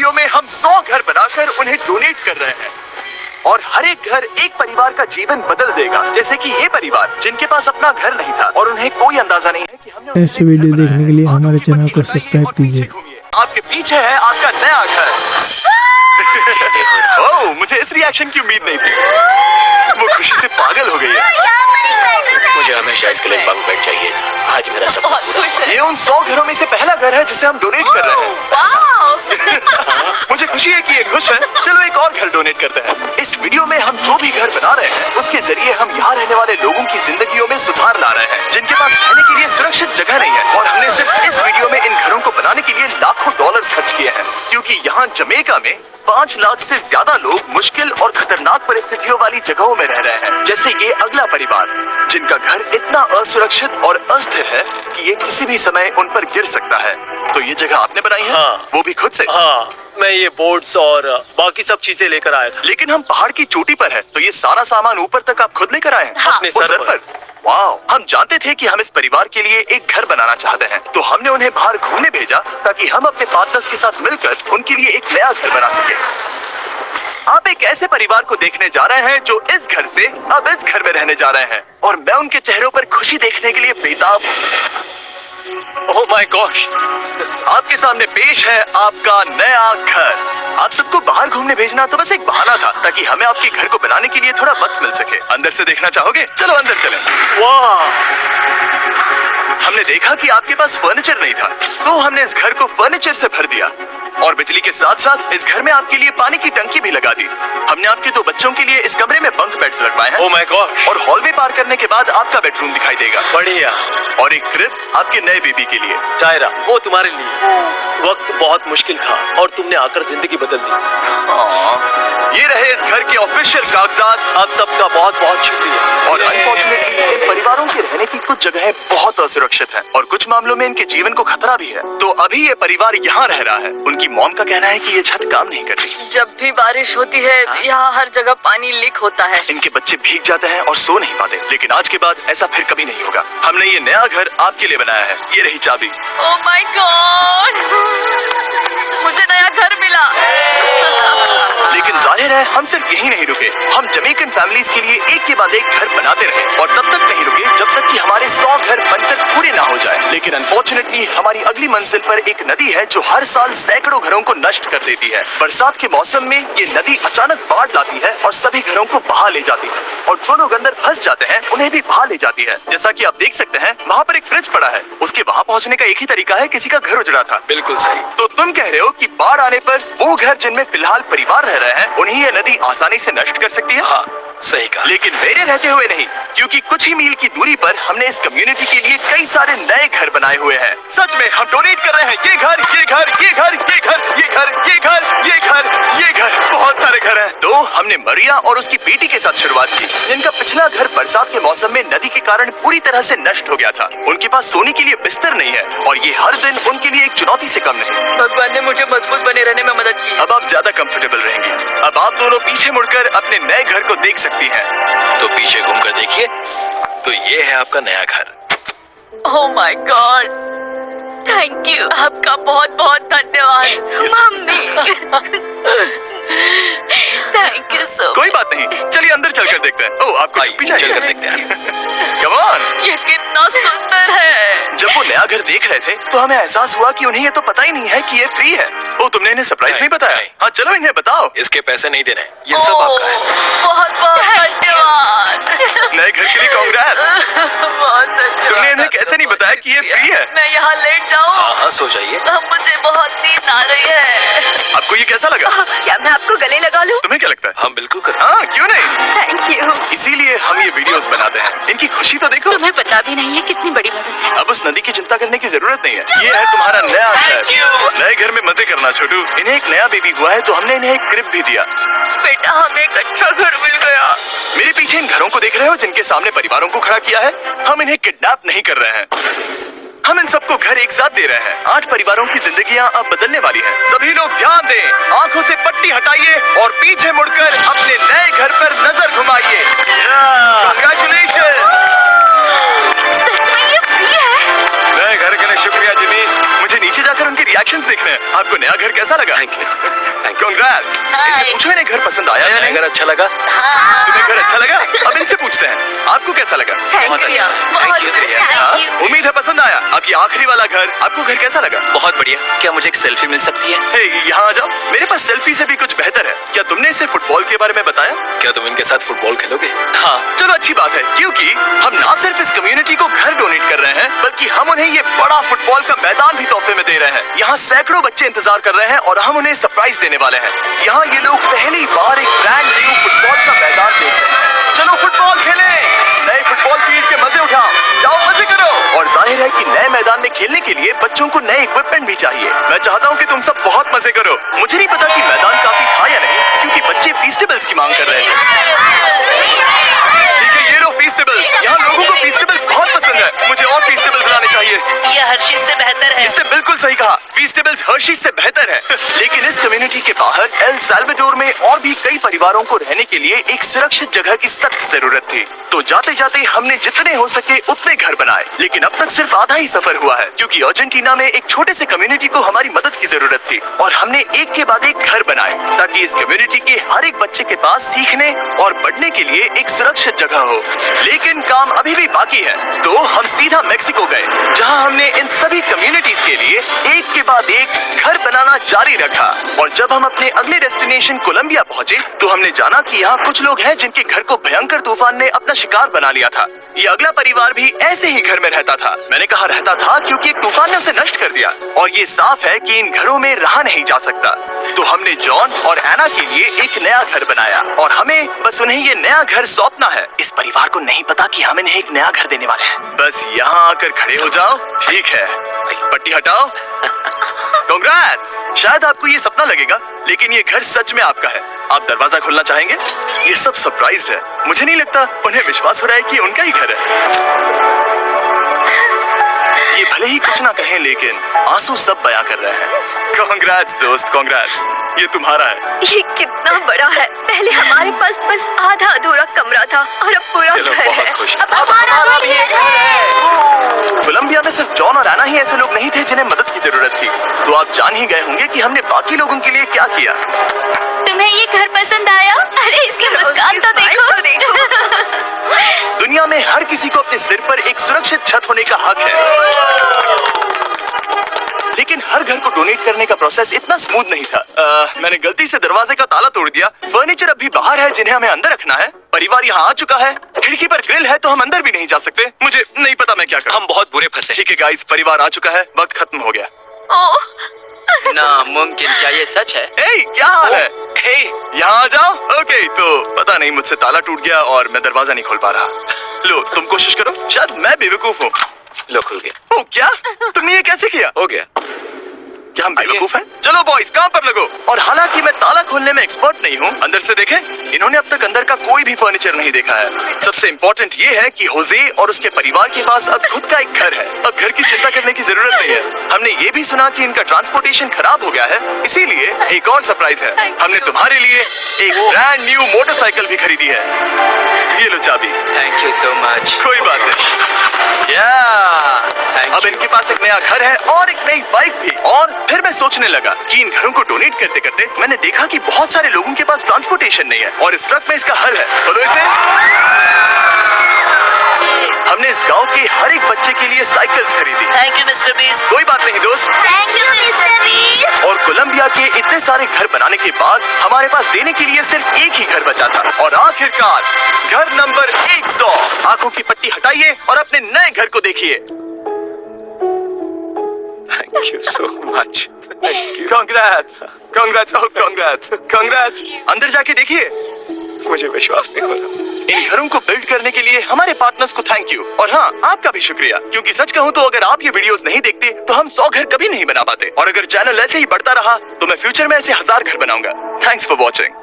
Video में हम 100 घर बनाकर उन्हें डोनेट कर रहे हैं और हर एक घर एक परिवार का जीवन बदल देगा। जैसे कि ये परिवार जिनके पास अपना घर नहीं था और उन्हें कोई अंदाजा नहीं है कि हमने ऐसे वीडियो देखने के लिए हमारे चैनल को सब्सक्राइब कीजिए। आपके पीछे है आपका नया घर। ओह, मुझे इस रिएक्शन की उम्मीद नहीं थी। वो खुशी से पागल हो गई है। मुझे हमेशा इसके लिए बंक बेड चाहिए था। आज मेरा सपना पूरा हुआ। ये उन 100 घरों में से पहला घर है जिसे हम डोनेट कर रहे हैं। मुझे खुशी है कि ये खुश है। चलो एक और घर डोनेट करते हैं। इस वीडियो में हम जो भी घर बना रहे हैं उसके जरिए हम यहाँ रहने वाले लोगों की जिंदगियों में सुधार ला रहे हैं जिनके पास रहने के लिए सुरक्षित जगह नहीं है। और हमने सिर्फ इस वीडियो में इन घरों को बनाने के लिए लाखों डॉलर खर्च किए हैं, क्योंकि यहाँ जमैका में 5 लाख से ज्यादा लोग मुश्किल और खतरनाक परिस्थितियों वाली जगहों में रह रहे हैं। जैसे ये अगला परिवार जिनका घर इतना असुरक्षित और अस्थिर है कि ये किसी भी समय उन पर गिर सकता है। तो ये जगह आपने बनाई है? हाँ। वो भी खुद से? हाँ, मैं ये बोर्ड्स और बाकी सब चीजें लेकर आया था। लेकिन हम पहाड़ की चोटी पर हैं, तो ये सारा सामान ऊपर तक आप खुद लेकर आए हैं? हाँ। अपने वो सर पर। वाह, हम जानते थे कि हम इस परिवार के लिए एक घर बनाना चाहते हैं, तो हमने उन्हें बाहर घूमने भेजा ताकि हम अपने पार्टनर्स के साथ मिलकर उनके लिए एक नया घर बना सके। आप एक ऐसे परिवार को देखने जा रहे हैं जो इस घर से अब इस घर में रहने जा रहे हैं, और मैं उनके चेहरों पर खुशी देखने के लिए बेताब हूँ। ओह माय गॉश, आपके सामने पेश है आपका नया घर। आप सबको बाहर घूमने भेजना तो बस एक बहाना था ताकि हमें आपके घर को बनाने के लिए थोड़ा वक्त मिल सके। अंदर से देखना चाहोगे? चलो अंदर चलें। वाह, हमने देखा कि आपके पास फर्नीचर नहीं था, तो हमने इस घर को फर्नीचर से भर दिया और बिजली के साथ साथ इस घर में आपके लिए पानी की टंकी भी लगा दी। हमने आपके 2 बच्चों के लिए इस कमरे में बंक बेड्स लगवाए हैं। ओह माय गॉश, और हॉलवे पार करने के बाद आपका बेडरूम दिखाई देगा। बढ़िया। और एक क्रिब आपके नए बेबी के लिए। टायरा, वो तुम्हारे लिए। वक्त बहुत मुश्किल था और तुमने आकर जिंदगी बदल दी। ये रहे इस घर के ऑफिशियल कागजात। आप सबका बहुत बहुत शुक्रिया। और अनफॉर्चुनेटली इन परिवारों के रहने की कुछ जगहें बहुत असुरक्षित हैं और कुछ मामलों में इनके जीवन को खतरा भी है। तो अभी ये परिवार यहाँ रह रहा है। उनकी मॉम का कहना है कि ये छत काम नहीं कर रही। जब भी बारिश होती है यहाँ हर जगह पानी लीक होता है। इनके बच्चे भीग जाते हैं और सो नहीं पाते। लेकिन आज के बाद ऐसा फिर कभी नहीं होगा। हमने ये नया घर आपके लिए बनाया है। ये रही चाबी। ओह माय गॉड, मुझे नया घर मिला। लेकिन जाहिर है हम सिर्फ यही नहीं रुके। हम जमैकन फैमिलीज के लिए एक के बाद एक घर बनाते रहे और तब तक नहीं रुके जब तक कि हमारे 100 घर बनकर पूरे ना हो जाए। लेकिन अनफॉर्चुनेटली हमारी अगली मंजिल पर एक नदी है जो हर साल सैकड़ों घरों को नष्ट कर देती है। बरसात के मौसम में ये नदी अचानक बाढ़ लाती है और सभी घरों को बहा ले जाती है, और जो लोग अंदर फंस जाते हैं उन्हें भी बहा ले जाती है। जैसा कि आप देख सकते हैं वहाँ पर एक फ्रिज पड़ा है। उसके वहाँ पहुँचने का एक ही तरीका है, किसी का घर उजड़ा था। बिल्कुल सही। तो तुम कह रहे हो कि बाढ़ आने पर वो घर जिनमें फिलहाल परिवार रह रहे हैं उन्हें ये नदी आसानी से नष्ट कर सकती है? हाँ, सही कहा। लेकिन मेरे रहते हुए नहीं, क्योंकि कुछ ही मील की दूरी पर हमने इस कम्युनिटी के लिए कई सारे नए घर बनाए हुए हैं। सच में हम डोनेट कर रहे हैं। ये घर, ये घर, ये घर, ये घर, ये घर, ये घर, ये घर, ये घर, बहुत सारे घर हैं। तो हमने मरिया और उसकी बेटी के साथ शुरुआत की, जिनका पिछला घर बरसात के मौसम में नदी के कारण पूरी तरह से नष्ट हो गया था। उनके पास सोने के लिए बिस्तर नहीं है और ये हर दिन उनके लिए एक चुनौती से कम नहीं। भगवान ने मुझे मजबूत बने रहने में मदद की। अब आप ज्यादा कंफर्टेबल रहेंगी। अब आप दोनों पीछे मुड़कर अपने नए घर को देख सकती हैं। तो पीछे घूमकर देखिए, तो ये है आपका नया घर। Oh my God, thank you. आपका बहुत बहुत धन्यवाद मम्मी। Thank you so. कोई बात नहीं, चलिए अंदर चलकर देखते हैं। ओह, आपको आइए, पीछे चलकर देखते हैं। Come on। ये कितना सुंदर है। जब वो नया घर देख रहे थे तो हमें एहसास हुआ कि उन्हें ये तो पता ही नहीं है कि ये फ्री है। ओ, तुमने इन्हें सरप्राइज नहीं बताया? नहीं। हाँ, चलो इन्हें बताओ। इसके पैसे नहीं देने, ये सब आपका है। बहुत बहुत धन्यवाद। नए घर के लिए कांग्रेस। बहुत धन्यवाद। तुमने इन्हें कैसे नहीं बताया कि ये फ्री है? मैं यहाँ लेट जाऊँ? हाँ हाँ, सो जाइए। मुझे बहुत नींद आ रही है। आपको ये कैसा लगा? क्या मैं आपको गले लगा लूं? तुम्हें क्या लगता है? हम बिल्कुल कर। हाँ, क्यों नहीं? Thank you. इसीलिए हम ये वीडियोस बनाते हैं। इनकी खुशी तो देखो। तुम्हें पता भी नहीं है कितनी बड़ी मदद है। अब उस नदी की चिंता करने की जरूरत नहीं है। ये है तुम्हारा नया घर। नए घर में मजे करना छोटू। इन्हें एक नया बेबी हुआ है तो हमने इन्हें एक क्रिब भी दिया। बेटा, हमें एक अच्छा घर मिल गया। मेरे पीछे इन घरों को देख रहे हो जिनके सामने परिवारों को खड़ा किया है? हम इन्हें किडनैप नहीं कर रहे हैं, हम इन सबको घर एक साथ दे रहे हैं। 8 परिवारों की जिंदगियां अब बदलने वाली हैं। सभी लोग ध्यान दें, आंखों से पट्टी हटाइए और पीछे मुड़कर अपने नए घर पर नजर घुमाइए। कांग्रेचुलेशन। सच में ये फ्री है? नए घर के लिए शुक्रिया जिमी। मुझे नीचे जाकर उनकी रिएक्शंस देखने हैं। आपको नया घर कैसा लगा? Thank you. कांग्रेट्स। इनसे पूछो इन्हें घर पसंद आया या नहीं? अगर अच्छा लगा तुम्हें घर अच्छा लगा? अब इनसे पूछते हैं आपको कैसा लगा? बहुत अच्छा, हाँ? Thank you. उम्मीद है पसंद आया। अब ये आखिरी वाला घर, आपको घर कैसा लगा? बहुत बढ़िया। क्या मुझे एक सेल्फी मिल सकती है? हे, यहाँ आ जाओ। मेरे पास सेल्फी से भी कुछ बेहतर है। क्या तुमने इसे फुटबॉल के बारे में बताया? क्या तुम इनके साथ फुटबॉल खेलोगे? हाँ, चलो अच्छी बात है, क्योंकि हम ना सिर्फ इस कम्युनिटी को घर डोनेट कर रहे हैं, बल्कि हम उन्हें ये बड़ा फुटबॉल का मैदान भी तोहफे में दे रहे हैं। यहाँ सैकड़ों बच्चे इंतजार कर रहे हैं और हम उन्हें सरप्राइज देने वाले हैं। यहाँ ये लोग पहली बार एक ब्रांड न्यू फुटबॉल का मैदान देख रहे हैं। चलो फुटबॉल खेलें, नए फुटबॉल फील्ड के मजे उठाओ, जाओ मजे करो। और जाहिर है कि नए मैदान में खेलने के लिए बच्चों को नए इक्विपमेंट भी चाहिए। मैं चाहता हूँ कि तुम सब बहुत मजे करो। मुझे नहीं पता कि मैदान काफी था या नहीं, क्योंकि बच्चे फीस्टेबल्स की मांग कर रहे हैं। ठीक है, ये लो फीस्टेबल्स। यहाँ लोगों को फीस्टेबल्स बहुत पसंद है। मुझे और फीस्टेबल्स लाने चाहिए। ये हर्शीज से बेहतर है। इसने बिल्कुल सही कहा, फीस्टेबल्स हर्शीज से बेहतर है। लेकिन इस कम्युनिटी के बाहर एल साल्वाडोर में और भी कई परिवारों को रहने के लिए एक सुरक्षित जगह की सख्त जरूरत थी। तो जाते जाते हमने जितने हो सके उतने घर बनाए, लेकिन अब तक सिर्फ आधा ही सफर हुआ है, क्योंकि अर्जेंटीना में एक छोटे से कम्युनिटी को हमारी मदद की जरूरत थी। और हमने एक के बाद एक घर बनाए ताकि इस कम्युनिटी के हर एक बच्चे के पास सीखने और बढ़ने के लिए एक सुरक्षित जगह हो। लेकिन काम अभी भी बाकी है, तो हम सीधा मेक्सिको गए, जहां हमने इन सभी कम्युनिटीज के लिए एक के बाद एक घर बनाना जारी रखा। और जब हम अपने अगले डेस्टिनेशन कोलंबिया पहुंचे, तो हमने जाना कि यहाँ कुछ लोग हैं जिनके घर को भयंकर तूफान ने अपना शिकार बना लिया था। ये अगला परिवार भी ऐसे ही घर में रहता था। मैंने कहा रहता था क्योंकि एक तूफान ने उसे नष्ट कर दिया, और ये साफ है कि इन घरों में रहा नहीं जा सकता। तो हमने जॉन और एना के लिए एक नया घर बनाया, और हमें बस उन्हें ये नया घर सौंपना है। इस परिवार को नहीं पता कि हम इन्हें एक नया घर देने वाले हैं। बस यहाँ आकर खड़े हो जाओ। ठीक है, पट्टी हटाओ। कांग्रेट्स। शायद आपको ये सपना लगेगा, लेकिन ये घर सच में आपका है। आप दरवाजा खोलना चाहेंगे? ये सब सरप्राइज है। मुझे नहीं लगता उन्हें विश्वास हो रहा है कि उनका ही घर है। ये भले ही कुछ ना कहें, लेकिन आंसू सब बयां कर रहे हैं। कांग्रेट्स दोस्त, कांग्रेट्स। ये तुम्हारा है। ये कितना बड़ा है। पहले हमारे पास बस आधा अधूरा कमरा था, और अब पूरा चलो, घर बहुत है। खुश। अब हमारा भी घर है। कोलंबिया में सिर्फ जॉन और एना ही ऐसे लोग नहीं थे जिन्हें मदद की जरूरत थी। तो आप जान ही गए होंगे कि हमने बाकी लोगों के लिए क्या किया। तुम्हें ये घर पसंद आया? अरे इसकी मुस्कान तो देखो। दुनिया में हर किसी को अपने सिर पर एक सुरक्षित छत होने का हक है, लेकिन हर घर को डोनेट करने का प्रोसेस इतना स्मूथ नहीं था। मैंने गलती से दरवाजे का ताला तोड़ दिया। फर्नीचर अभी बाहर है जिन्हें हमें अंदर रखना है। परिवार यहाँ आ चुका है। खिड़की पर ग्रिल है, तो हम अंदर भी नहीं जा सकते। मुझे नहीं पता मैं क्या करूं। हम बहुत बुरे फंसे। ठीक है गाइस, परिवार आ चुका है। वक्त खत्म हो गया। नामुमकिन। क्या ये सच है? हे, क्या हाल है? हे, यहाँ आ जाओ। ओके, तो पता नहीं मुझसे ताला टूट गया और मैं दरवाजा नहीं खोल पा रहा। लो, तुम कोशिश करो। शायद मैं बेवकूफ हूँ। लो, खुल गया। ओ, क्या? तुमने ये कैसे किया? हो गया। क्या हम बेवकूफ हैं? चलो बॉयज, काम पर लगो। और हालांकि मैं ताला खोलने में एक्सपर्ट नहीं हूँ, अंदर से देखें, इन्होंने अब तक अंदर का कोई भी फर्नीचर नहीं देखा है। सबसे इम्पोर्टेंट ये है कि होजे और उसके परिवार के पास अब खुद का एक घर है। अब घर की चिंता करने की जरूरत नहीं है। हमने ये भी सुना कि इनका ट्रांसपोर्टेशन खराब हो गया है, इसीलिए एक और सरप्राइज है। हमने तुम्हारे लिए एक ब्रांड न्यू मोटरसाइकिल भी खरीदी है। ये लो चाबी। Thank you so much. कोई बात नहीं। अब इनके पास एक नया घर है और एक नई बाइक भी। और फिर मैं सोचने लगा कि इन घरों को डोनेट करते करते मैंने देखा कि बहुत सारे लोगों के पास ट्रांसपोर्टेशन नहीं है, और इस ट्रक में इसका हल है। बोलो इसे। हमने इस गांव के हर एक बच्चे के लिए साइकिल्स खरीदी। Thank you mister beast. कोई बात नहीं दोस्त। Thank you mister beast. और कोलंबिया के इतने सारे घर बनाने के बाद हमारे पास देने के लिए सिर्फ एक ही घर बचा था। और आखिरकार घर नंबर 100। आंखों की पट्टी हटाइए और अपने नए घर को देखिए। Thank you so much. Thank you. Congrats. Congrats. Oh, congrats. Congrats. अंदर जाके देखिए। मुझे विश्वास नहीं हो रहा। इन घरों को बिल्ड करने के लिए हमारे पार्टनर्स को थैंक यू। और हाँ, आपका भी शुक्रिया, क्योंकि सच कहूँ तो अगर आप ये वीडियोस नहीं देखते तो हम 100 घर कभी नहीं बना पाते। और अगर चैनल ऐसे ही बढ़ता रहा तो मैं फ्यूचर में ऐसे 1000 घर बनाऊंगा। Thanks for watching.